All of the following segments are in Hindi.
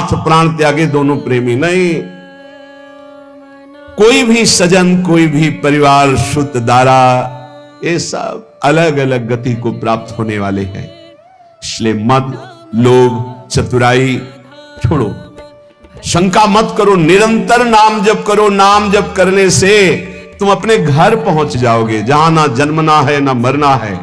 नाथ प्राण त्यागे दोनों प्रेमी नहीं। कोई भी सजन, कोई भी परिवार, शुद्ध दारा, ये सब अलग अलग गति को प्राप्त होने वाले हैं। इसलिए मद, लोभ, चतुराई छोड़ो, शंका मत करो, निरंतर नाम जप करो। नाम जप करने से तुम अपने घर पहुंच जाओगे, जहां ना जन्मना है ना मरना है।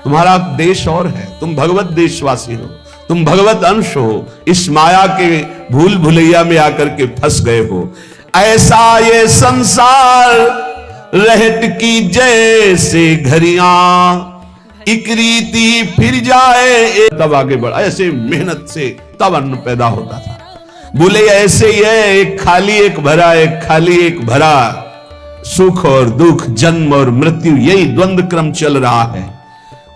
तुम्हारा देश और है, तुम भगवत देशवासी हो, तुम भगवत अंश हो। इस माया के भूल भुलैया में आकर के फंस गए हो। ऐसा ये संसार रहट की जैसे घड़ियां, एक रीति फिर जाए तब आगे बढ़। ऐसे मेहनत से तब अन्न पैदा होता था। बोले ऐसे ही है, एक खाली एक भरा, एक खाली एक भरा। सुख और दुख, जन्म और मृत्यु, यही द्वंद्व क्रम चल रहा है।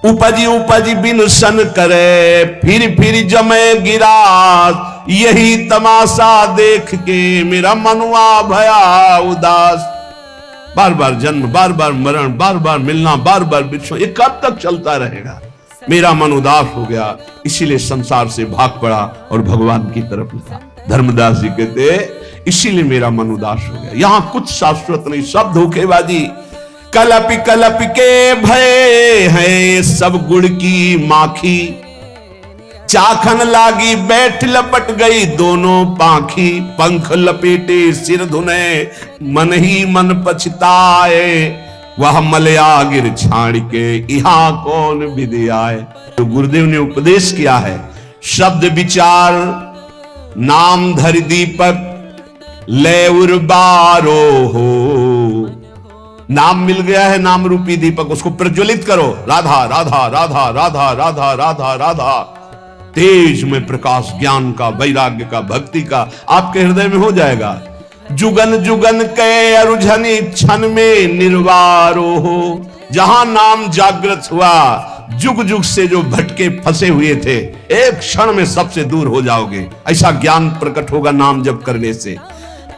उपजी उपजी बिन सन करे, फिर जमे गिरा। यही तमाशा देख के मेरा मनुआ भया उदास। बार बार जन्म, बार बार मरण, बार बार मिलना, बार बार बिछड़ना, ये कब तक चलता रहेगा? मेरा मन उदास हो गया, इसीलिए संसार से भाग पड़ा और भगवान की तरफ लगा। धर्मदास जी कहते इसीलिए मेरा मन उदास हो गया। यहां कुछ शाश्वत नहीं, सब धोखेबाजी। कलप कलप के भय है सब गुड़ की माखी, चाखन लागी बैठ लपट गई दोनों पाखी। पंख लपेटे सिर धुने मन ही मन पछताए, वह मलया गिर छाड़ के यहां कौन विधि आए। तो गुरुदेव ने उपदेश किया है, शब्द विचार नाम धरि दीपक ले उर्बारो हो। नाम मिल गया है, नाम रूपी दीपक, उसको प्रज्वलित करो। राधा राधा राधा राधा राधा राधा राधा, तेज में प्रकाश ज्ञान का, वैराग्य का, भक्ति का आपके हृदय में हो जाएगा। जुगन जुगन के अरुझनी क्षण में निर्वारो हो। जहां नाम जागृत हुआ, जुग जुग से जो भटके फंसे हुए थे, एक क्षण में सबसे दूर हो जाओगे। ऐसा ज्ञान प्रकट होगा नाम जप करने से।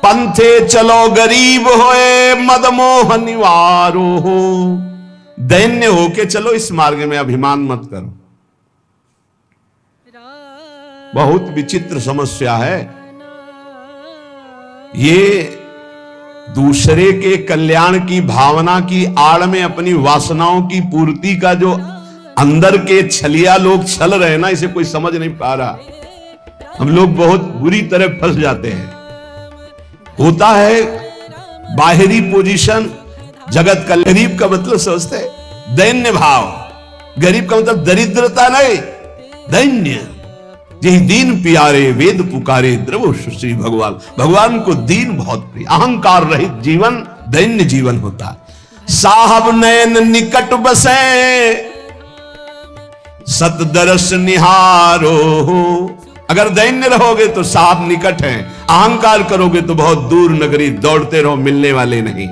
पंथे चलो गरीब होए मदमोह निवारो हो। दैन्य होके चलो इस मार्ग में, अभिमान मत करो। बहुत विचित्र समस्या है ये। दूसरे के कल्याण की भावना की आड़ में अपनी वासनाओं की पूर्ति का जो अंदर के छलिया लोग छल रहे हैं ना, इसे कोई समझ नहीं पा रहा। हम लोग बहुत बुरी तरह फंस जाते हैं। होता है बाहरी पोजीशन, जगत का। गरीब का मतलब समझते हैं दैन्य भाव। गरीब का मतलब दरिद्रता नहीं, दैन्य। यही दीन प्यारे वेद पुकारे द्रव श्री भगवान। भगवान को दीन बहुत प्रिय। अहंकार रहित जीवन दैन्य जीवन होता है। साहब नयन निकट बसे सतदरस निहारो हो। अगर दैन्य रहोगे तो साहब निकट हैं, अहंकार करोगे तो बहुत दूर नगरी दौड़ते रहो, मिलने वाले नहीं।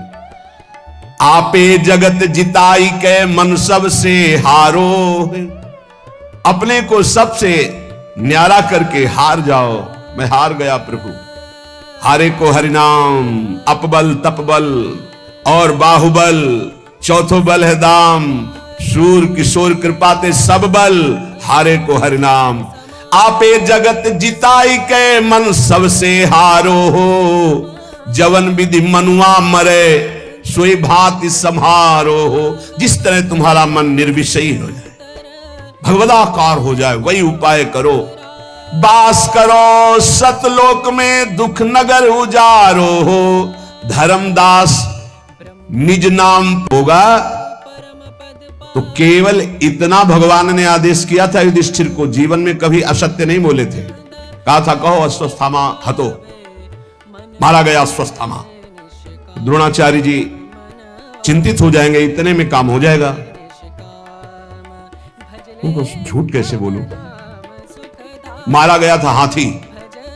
आपे जगत जिताई के मन सब से हारो। अपने को सबसे न्यारा करके हार जाओ। मैं हार गया प्रभु। हारे को हरिनाम, अपबल तपबल और बाहुबल, चौथो बल है दाम। शूर किशोर कृपाते सब बल, हारे को हरिनाम। आपे जगत जिताई के मन सबसे हारो हो। जवन विधि मनुआ मरे सोई भांति संहारो हो। जिस तरह तुम्हारा मन निर्विषयी हो जाए, भगवदाकार हो जाए, वही उपाय करो। बास करो सतलोक में दुख नगर उजारो हो। धर्मदास निज नाम होगा तो केवल इतना भगवान ने आदेश किया था युधिष्ठिर को। जीवन में कभी असत्य नहीं बोले थे। कहा था कहो अश्वत्थामा हतो, मारा गया अश्वत्थामा। द्रोणाचार्य जी चिंतित हो जाएंगे, इतने में काम हो जाएगा। उनको झूठ कैसे बोलूं? मारा गया था हाथी।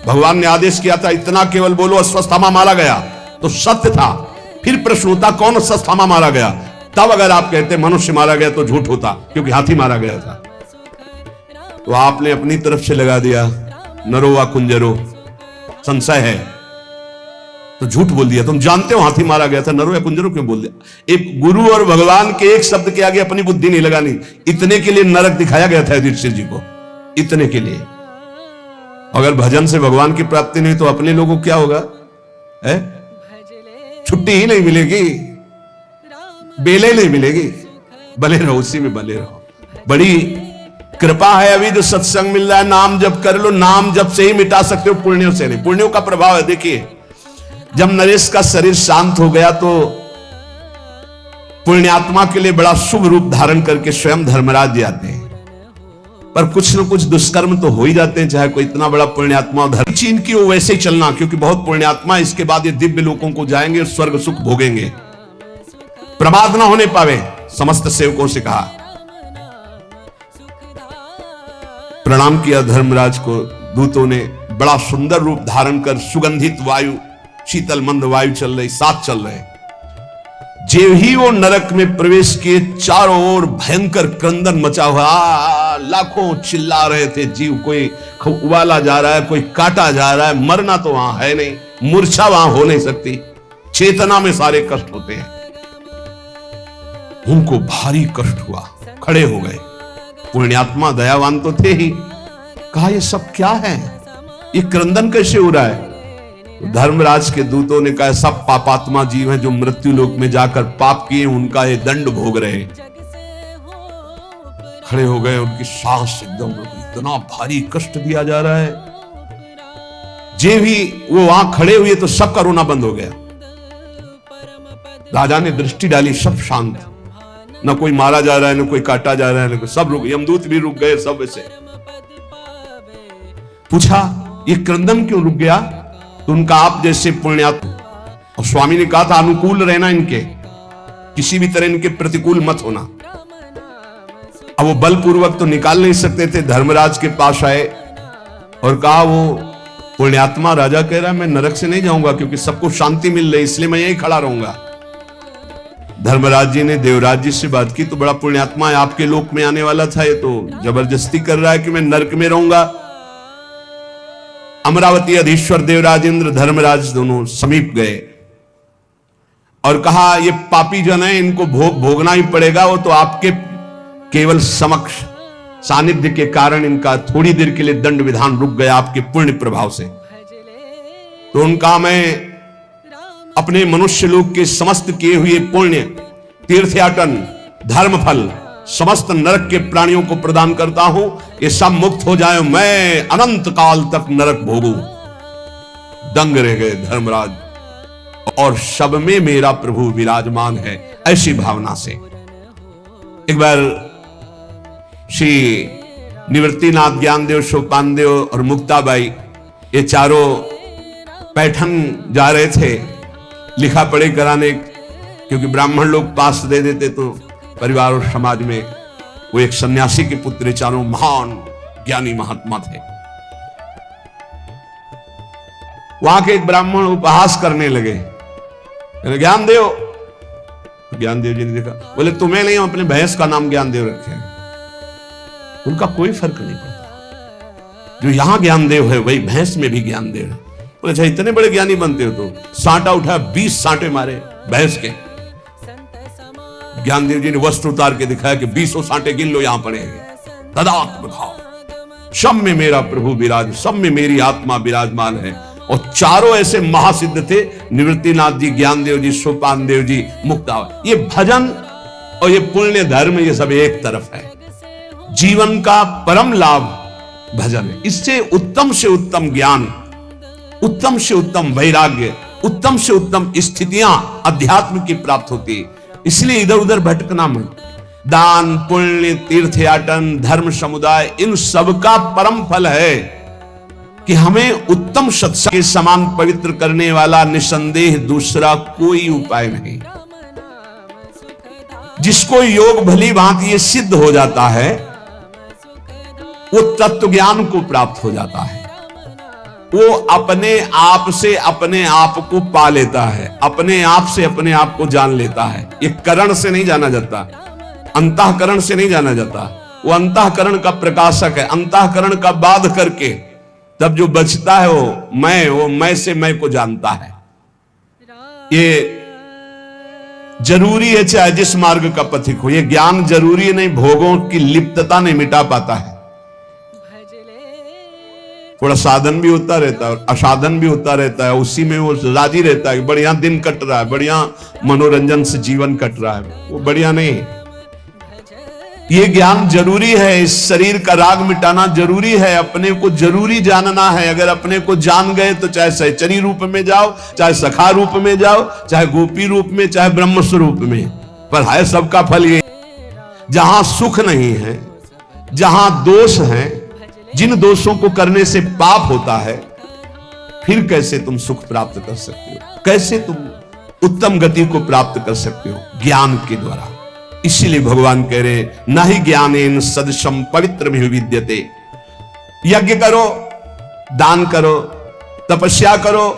भगवान ने आदेश किया था इतना केवल बोलो अश्वत्थामा मारा गया, तो सत्य था। फिर प्रश्न होता कौन अश्वत्थामा मारा गया, तब अगर आप कहते मनुष्य मारा गया तो झूठ होता, क्योंकि हाथी मारा गया था। तो आपने अपनी तरफ से लगा दिया नरो वा कुंजरो, संशय है तो झूठ बोल दिया। तुम जानते हो हाथी मारा गया था, नरो या कुंजरो क्यों बोल दिया? एक गुरु और भगवान के एक शब्द के आगे अपनी बुद्धि नहीं लगानी। इतने के लिए नरक दिखाया गया था युधिष्ठिर जी को, इतने के लिए। अगर भजन से भगवान की प्राप्ति नहीं तो अपने लोगों को क्या होगा? है छुट्टी ही नहीं मिलेगी, बेले नहीं मिलेगी, बले रहो उसी में बले रहो। बड़ी कृपा है अभी जो सत्संग मिल रहा है, नाम जप कर लो, नाम जप से ही मिटा सकते हो, पुण्यों से नहीं। पुण्यों का प्रभाव है। देखिए जब नरेश का शरीर शांत हो गया तो पुण्यात्मा के लिए बड़ा शुभ रूप धारण करके स्वयं धर्मराज जी आते हैं, पर कुछ न कुछ दुष्कर्म तो हो ही जाते हैं, चाहे कोई इतना बड़ा पुण्यात्मा। धर्म चीन की वो वैसे ही चलना, क्योंकि बहुत पुण्यात्मा इसके बाद ये दिव्य लोकों को जाएंगे और स्वर्ग सुख भोगेंगे, प्रमाद ना होने पावे। समस्त सेवकों से कहा, प्रणाम किया धर्मराज को। दूतों ने बड़ा सुंदर रूप धारण कर, सुगंधित वायु, शीतल मंद वायु चल रही, साथ चल रहे। जेव ही वो नरक में प्रवेश किए, चारों ओर भयंकर क्रंदन मचा हुआ, लाखों चिल्ला रहे थे जीव। कोई उबाला जा रहा है, कोई काटा जा रहा है। मरना तो वहां है नहीं, मूर्छा वहां हो नहीं सकती, चेतना में सारे कष्ट होते हैं। उनको भारी कष्ट हुआ, खड़े हो गए। पुण्यात्मा दयावान तो थे ही, कहा ये सब क्या है, ये क्रंदन कैसे हो रहा है? धर्मराज के दूतों ने कहा सब पापात्मा जीव हैं जो मृत्यु लोक में जाकर पाप किए, उनका ये दंड भोग रहे। खड़े हो गए, उनकी सांस एकदम, इतना भारी कष्ट दिया जा रहा है। जे भी वो वहां खड़े हुए तो सबका रोना बंद हो गया। राजा ने दृष्टि डाली, सब शांत, न कोई मारा जा रहा है, न कोई काटा जा रहा है, न कोई, सब रुक, यमदूत भी रुक गए, सब ऐसे। पूछा ये क्रंदन क्यों रुक गया? तो उनका आप जैसे पुण्यात्मा, और स्वामी ने कहा था अनुकूल रहना इनके, किसी भी तरह इनके प्रतिकूल मत होना। अब वो बलपूर्वक तो निकाल नहीं सकते थे। धर्मराज के पास आए और कहा, वो पुण्यात्मा राजा कह रहा है मैं नरक से नहीं जाऊंगा क्योंकि सबको शांति मिल रही, इसलिए मैं यहीं खड़ा रहूंगा। धर्मराज जी ने देवराज जी से बात की, तो बड़ा पुण्यात्मा है, आपके लोक में आने वाला था, ये तो जबरदस्ती कर रहा है कि मैं नरक में रहूंगा। अमरावती अधीश्वर देवराजेंद्र धर्मराज दोनों समीप गए और कहा ये पापी जन है, इनको भोगना ही पड़ेगा। वो तो आपके केवल समक्ष सानिध्य के कारण इनका थोड़ी देर के लिए दंड विधान रुक गया आपके पुण्य प्रभाव से। तो उनका मैं अपने मनुष्य लोक के समस्त किए हुए पुण्य, तीर्थयाटन, धर्म फल समस्त नरक के प्राणियों को प्रदान करता हूं, ये सब मुक्त हो जाए, मैं अनंत काल तक नरक भोगूं। दंग रह गए धर्मराज, और सब में मेरा प्रभु विराजमान है, ऐसी भावना से। एक बार श्री निवृत्तिनाथ, ज्ञानदेव, सोपानदेव और मुक्ताबाई, ये चारों पैठन जा रहे थे लिखा पढ़ी कराने, क्योंकि ब्राह्मण लोग पास दे देते तो परिवार और समाज में। वो एक सन्यासी के पुत्र, चारों महान ज्ञानी महात्मा थे। वहां के एक ब्राह्मण उपहास करने लगे, ज्ञानदेव। ज्ञानदेव जी ने देखा, बोले तुम्हें नहीं, हम अपने भैंस का नाम ज्ञानदेव रखे हैं। उनका कोई फर्क नहीं पड़ता, जो यहां ज्ञानदेव है वही भैंस में भी ज्ञानदेव है। बोले अच्छा इतने बड़े ज्ञानी बनते हो? तो सांटा उठा, 20 सांटे मारे भैंस के। ज्ञानदेव जी ने वस्त्र उतार के दिखाया कि 20 सांटे गिन लो, यहां पड़ेंगे। तदात्म भाव, सब में मेरा प्रभु विराज, सब में मेरी आत्मा विराजमान है। और चारों ऐसे महासिद्ध थे, निवृत्तिनाथ जी, ज्ञानदेव जी, सोपान देव जी, मुक्ता। ये भजन और ये पुण्य धर्म, ये सब एक तरफ है। जीवन का परम लाभ भजन है। इससे उत्तम ज्ञान, उत्तम से उत्तम वैराग्य, उत्तम से उत्तम स्थितियां अध्यात्म की प्राप्त होती है। इसलिए इधर उधर भटकना मत। दान, पुण्य, तीर्थयाटन, धर्म समुदाय, इन सब का परम फल है कि हमें उत्तम सत्संग के समान पवित्र करने वाला निसंदेह दूसरा कोई उपाय नहीं। जिसको योग भली भांति ये सिद्ध हो जाता है, वो तत्व ज्ञान को प्राप्त हो जाता है। वो अपने आप से अपने आप को पा लेता है, अपने आप से अपने आप को जान लेता है। ये करण से नहीं जाना जाता, अंतःकरण से नहीं जाना जाता। वो अंतःकरण का प्रकाशक है। अंतःकरण का बाध करके तब जो बचता है वो मैं से मैं को जानता है। ये जरूरी है, चाहे जिस मार्ग का पथिक हो। ये ज्ञान जरूरी नहीं, भोगों की लिप्तता नहीं मिटा पाता है। थोड़ा साधन भी होता रहता है और असाधन भी होता रहता है, उसी में वो राजी रहता है, बढ़िया दिन कट रहा है, बढ़िया मनोरंजन से जीवन कट रहा है, वो बढ़िया नहीं। ये ज्ञान जरूरी है, इस शरीर का राग मिटाना जरूरी है, अपने को जरूरी जानना है। अगर अपने को जान गए तो चाहे सहचरी रूप में जाओ, चाहे सखा रूप में जाओ, चाहे गोपी रूप में, चाहे ब्रह्म स्वरूप में, पर है सबका फल ये। जहां सुख नहीं है, जहां दोष है, जिन दोषों को करने से पाप होता है, फिर कैसे तुम सुख प्राप्त कर सकते हो, कैसे तुम उत्तम गति को प्राप्त कर सकते हो? ज्ञान के द्वारा। इसीलिए भगवान कह रहे न ही ज्ञानेन सदृशम पवित्र विद्यते। यज्ञ करो, दान करो, तपस्या करो,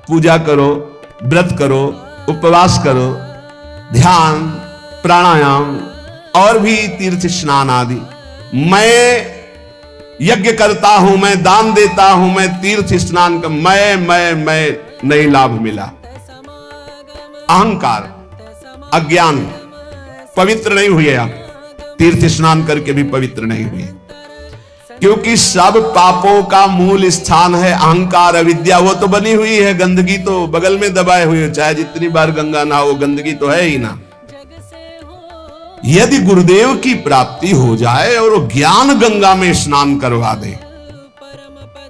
पूजा करो, व्रत करो, उपवास करो, ध्यान, प्राणायाम और भी तीर्थ स्नान आदि। मैं यज्ञ करता हूं, मैं दान देता हूं, मैं तीर्थ स्नान का मैं नहीं लाभ मिला। अहंकार, अज्ञान, पवित्र नहीं हुए आप, तीर्थ स्नान करके भी पवित्र नहीं हुए, क्योंकि सब पापों का मूल स्थान है अहंकार, अविद्या। वो तो बनी हुई है, गंदगी तो बगल में दबाए हुए, चाहे जितनी बार गंगा ना हो, गंदगी तो है ही ना। यदि गुरुदेव की प्राप्ति हो जाए और वो ज्ञान गंगा में स्नान करवा दे,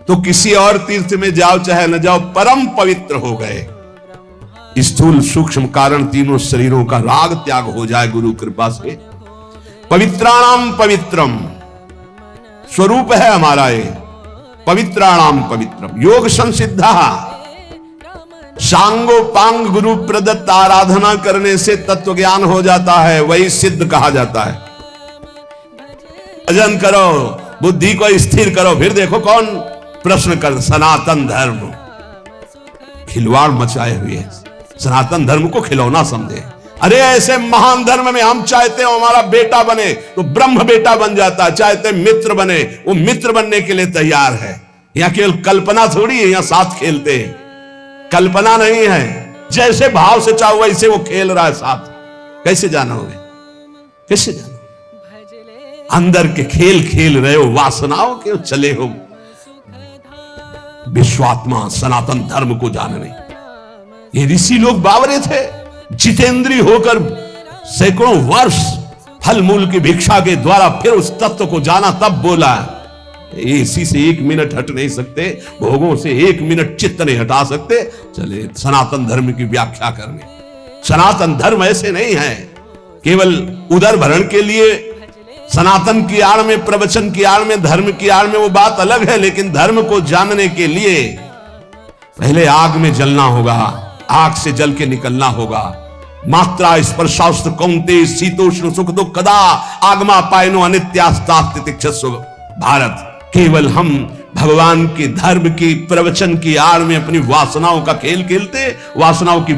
तो किसी और तीर्थ में जाओ चाहे न जाओ, परम पवित्र हो गए। स्थूल सूक्ष्म कारण तीनों शरीरों का राग त्याग हो जाए गुरु कृपा से। पवित्राणाम पवित्रम स्वरूप है हमारा ये, पवित्राणाम पवित्रम। योग संसिद्धा, सांगो पांग गुरु प्रदत्त आराधना करने से तत्व ज्ञान हो जाता है, वही सिद्ध कहा जाता है। भजन करो, बुद्धि को स्थिर करो, फिर देखो कौन प्रश्न कर। सनातन धर्म खिलवाड़ मचाए हुए है, सनातन धर्म को खिलौना समझे। अरे ऐसे महान धर्म में हम चाहते हो हमारा बेटा बने तो ब्रह्म बेटा बन जाता है, चाहते मित्र बने वो मित्र बनने के लिए तैयार है। यहां केवल कल्पना थोड़ी है, यहां साथ खेलते हैं, कल्पना नहीं है। जैसे भाव से चाहो वैसे वो खेल रहा है साथ। कैसे जानोगे, कैसे जानोगे? अंदर के खेल खेल रहे हो, वासनाओं के चले हो विश्वात्मा सनातन धर्म को जानने। ये ऋषि लोग बावरे थे, जितेंद्रीय होकर सैकड़ों वर्ष फल मूल की भिक्षा के द्वारा फिर उस तत्व को जाना, तब बोला इसी से 1 मिनट हट नहीं सकते, भोगों से 1 मिनट चित्त नहीं हटा सकते, चले सनातन धर्म की व्याख्या करने। सनातन धर्म ऐसे नहीं है केवल उदर भरण के लिए, सनातन की आड़ में, प्रवचन की आड़ में, धर्म की आड़ में वो बात अलग है, लेकिन धर्म को जानने के लिए पहले आग में जलना होगा, आग से जल के निकलना होगा। मात्रा स्पर्शास्त्र कौन्ते शीतोष्ण सुख दुख कदा आगमा पायनो अनित्यास्तास्तितिक्षस्व भारत। केवल हम भगवान के धर्म की प्रवचन की आड़ में अपनी वासनाओं का खेल खेलते, वासनाओं की